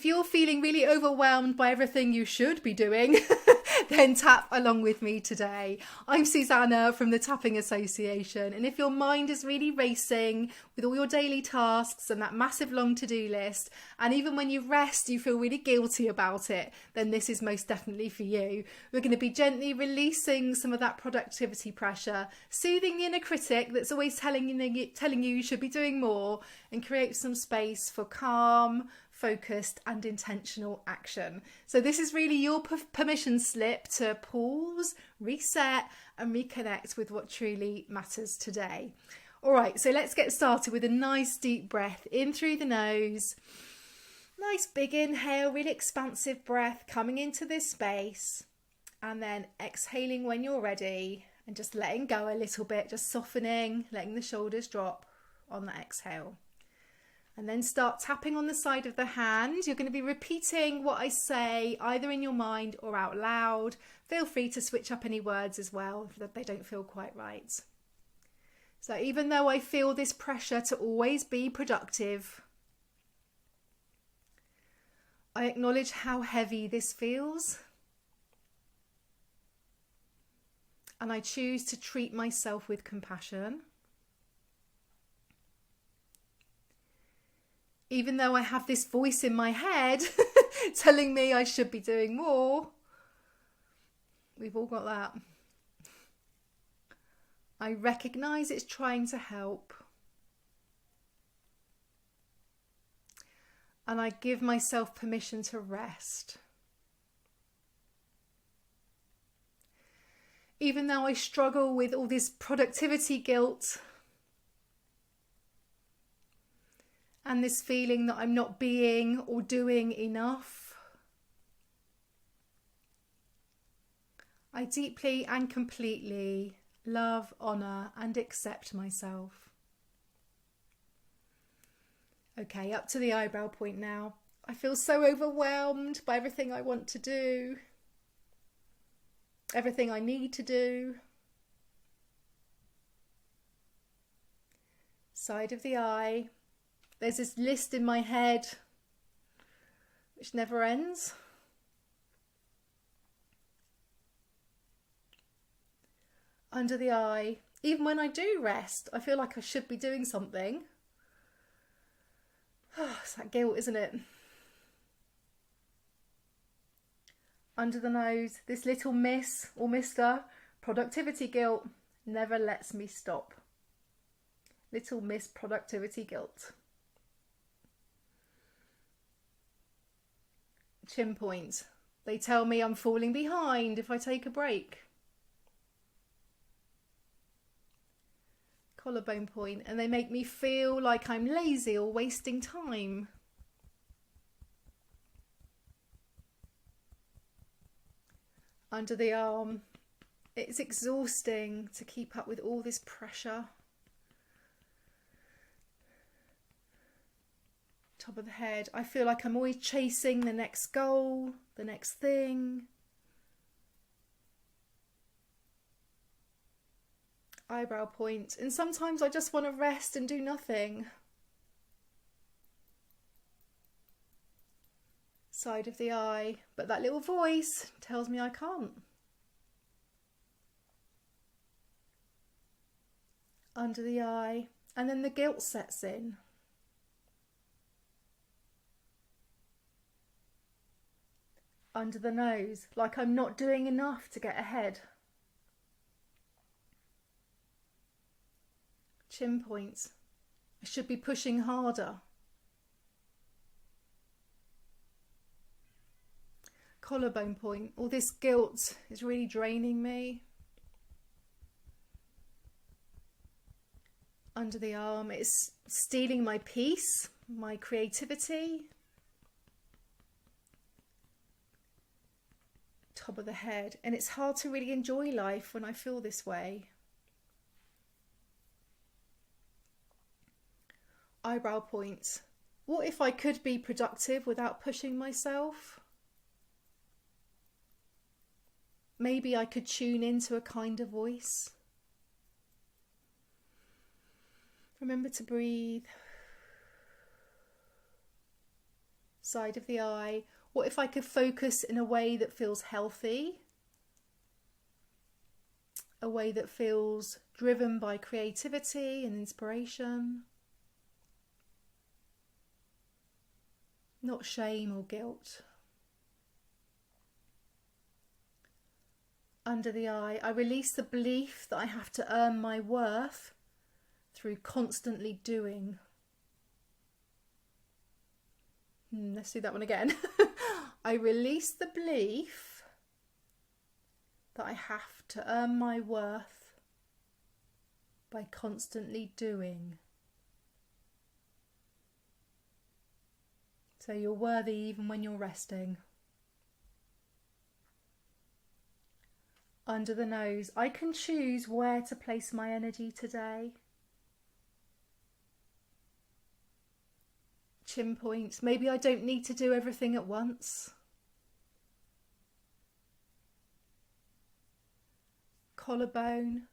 you're feeling really overwhelmed by everything you should be doing, then tap along with me today. I'm Suzannah from the Tapping Association, and if your mind is really racing with all your daily tasks and that massive long to-do list, and even when you rest you feel really guilty about it, then this is most definitely for you. We're going to be gently releasing some of that productivity pressure, soothing the inner critic that's always telling you should be doing more, and create some space for calm, focused and intentional action. So this is really your permission slip to pause, reset and reconnect with what truly matters today. All right, so let's get started with a nice deep breath in through the nose. Nice big inhale, really expansive breath coming into this space, and then exhaling when you're ready and just letting go a little bit, just softening, letting the shoulders drop on that exhale. And then start tapping on the side of the hand. You're going to be repeating what I say either in your mind or out loud. Feel free to switch up any words as well if they don't feel quite right. So even though I feel this pressure to always be productive, I acknowledge how heavy this feels. And I choose to treat myself with compassion. Even though I have this voice in my head telling me I should be doing more, we've all got that. I recognise it's trying to help. And I give myself permission to rest. Even though I struggle with all this productivity guilt, and this feeling that I'm not being or doing enough, I deeply and completely love, honour and accept myself. Okay, up to the eyebrow point now. I feel so overwhelmed by everything I want to do, everything I need to do. Side of the eye. There's this list in my head which never ends. Under the eye. Even when I do rest, I feel like I should be doing something. It's that guilt, isn't it? Under the nose, this little miss or mister, productivity guilt, never lets me stop. Little miss productivity guilt. Chin point. They tell me I'm falling behind if I take a break. Collarbone point. And they make me feel like I'm lazy or wasting time. Under the arm. It's exhausting to keep up with all this pressure. Top of the head. I feel like I'm always chasing the next goal, the next thing. Eyebrow point. And sometimes I just want to rest and do nothing. Side of the eye. But that little voice tells me I can't. Under the eye. And then the guilt sets in. Under the nose, like I'm not doing enough to get ahead. Chin points. I should be pushing harder. Collarbone point. All this guilt is really draining me. Under the arm, it's stealing my peace, my creativity. Top of the head, and it's hard to really enjoy life when I feel this way. Eyebrow point. What if I could be productive without pushing myself? Maybe I could tune into a kinder voice. Remember to breathe. Side of the eye. What if I could focus in a way that feels healthy? A way that feels driven by creativity and inspiration. Not shame or guilt. Under the eye, I release the belief that I have to earn my worth through constantly doing. Let's do that one again. I release the belief that I have to earn my worth by constantly doing. So you're worthy even when you're resting. Under the nose, I can choose where to place my energy today. Chin point, maybe I don't need to do everything at once. Collarbone,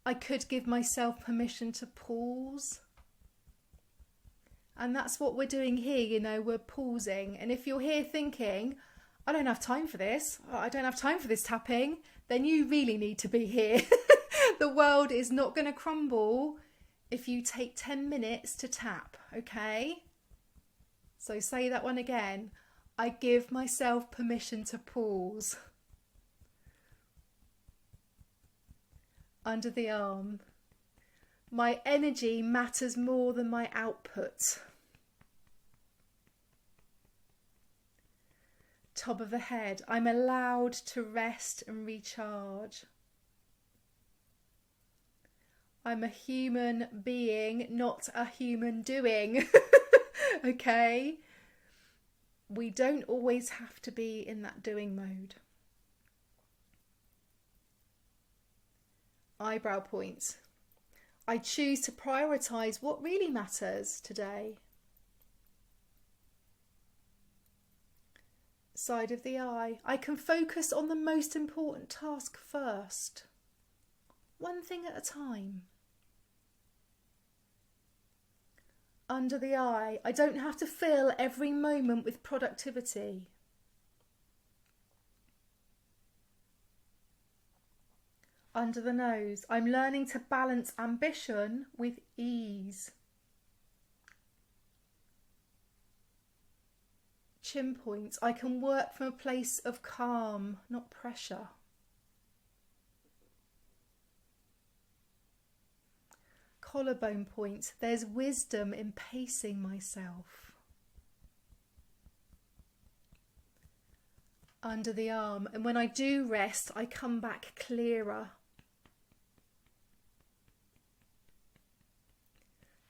I could give myself permission to pause. And that's what we're doing here, we're pausing. And if you're here thinking, I don't have time for this, I don't have time for this tapping, then you really need to be here. The world is not going to crumble if you take 10 minutes to tap, okay? So say that one again. I give myself permission to pause. Under the arm. My energy matters more than my output. Top of the head. I'm allowed to rest and recharge. I'm a human being, not a human doing. Okay? We don't always have to be in that doing mode. Eyebrow points. I choose to prioritise what really matters today. Side of the eye. I can focus on the most important task first. One thing at a time. Under the eye. I don't have to fill every moment with productivity. Under the nose. I'm learning to balance ambition with ease. Chin points. I can work from a place of calm, not pressure. Collarbone point. There's wisdom in pacing myself. Under the arm. And when I do rest, I come back clearer.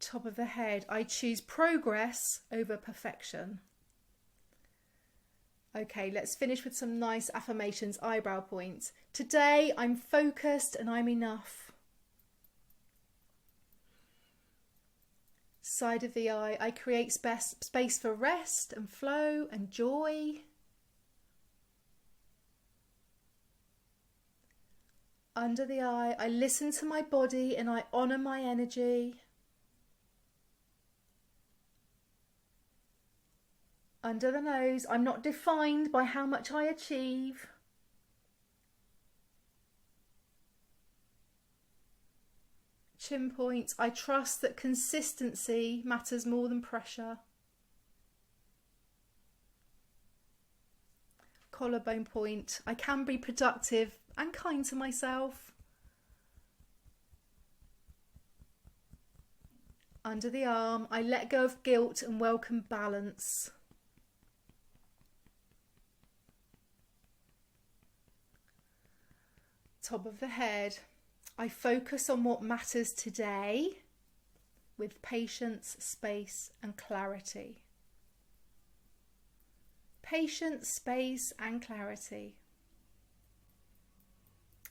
Top of the head. I choose progress over perfection. Okay, let's finish with some nice affirmations. Eyebrow points. Today I'm focused and I'm enough. Side of the eye. I create space for rest and flow and joy. Under the eye. I listen to my body and I honour my energy. Under the nose. I'm not defined by how much I achieve. Chin points. I trust that consistency matters more than pressure. Collarbone point. I can be productive and kind to myself. Under the arm. I let go of guilt and welcome balance. Top of the head. I focus on what matters today with patience, space and clarity. Patience, space and clarity.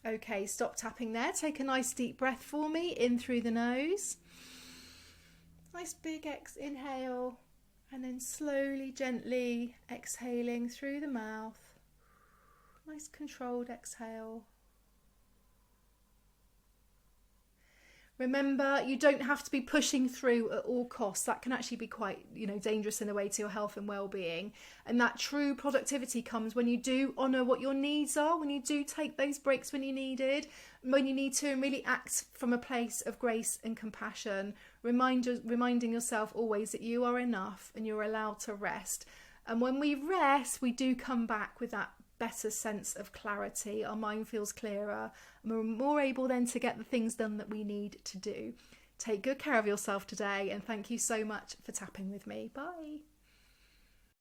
Okay, stop tapping there. Take a nice deep breath for me, in through the nose. Nice big inhale and then slowly, gently exhaling through the mouth. Nice controlled exhale. Remember, you don't have to be pushing through at all costs. That can actually be quite, dangerous in a way to your health and well-being. And that true productivity comes when you do honour what your needs are, when you do take those breaks when you need to, and really act from a place of grace and compassion, reminding yourself always that you are enough and you're allowed to rest. And when we rest, we do come back with that better sense of clarity. Our mind feels clearer and we're more able then to get the things done that we need to do. Take good care of yourself today, and thank you so much for tapping with me. Bye.